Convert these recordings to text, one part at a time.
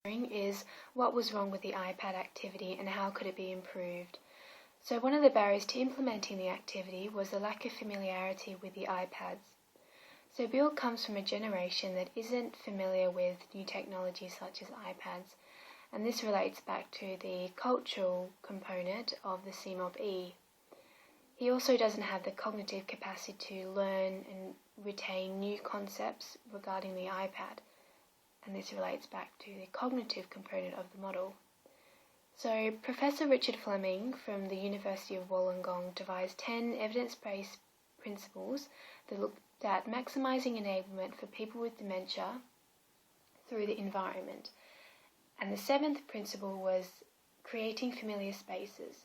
Is what was wrong with the iPad activity and how could it be improved. So one of the barriers to implementing the activity was the lack of familiarity with the iPads. So Bill comes from a generation that isn't familiar with new technologies such as iPads, and this relates back to the cultural component of the CMOB-E. He also doesn't have the cognitive capacity to learn and retain new concepts regarding the iPad, and this relates back to the cognitive component of the model. So Professor Richard Fleming from the University of Wollongong devised 10 evidence-based principles that looked at maximising enablement for people with dementia through the environment. And the 7th principle was creating familiar spaces.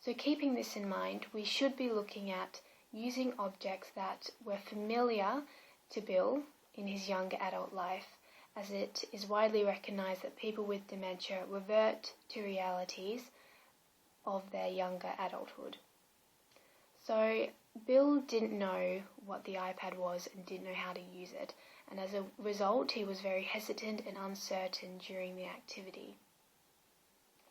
So keeping this in mind, we should be looking at using objects that were familiar to Bill in his younger adult life, as it is widely recognised that people with dementia revert to realities of their younger adulthood. So Bill didn't know what the iPad was and didn't know how to use it, and as a result he was very hesitant and uncertain during the activity.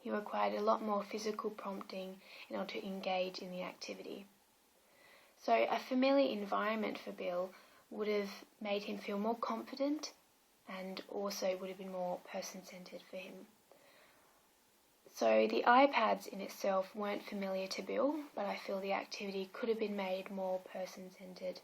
He required a lot more physical prompting in order to engage in the activity. So a familiar environment for Bill would have made him feel more confident and also would have been more person-centred for him. So the iPads in itself weren't familiar to Bill, but I feel the activity could have been made more person-centred.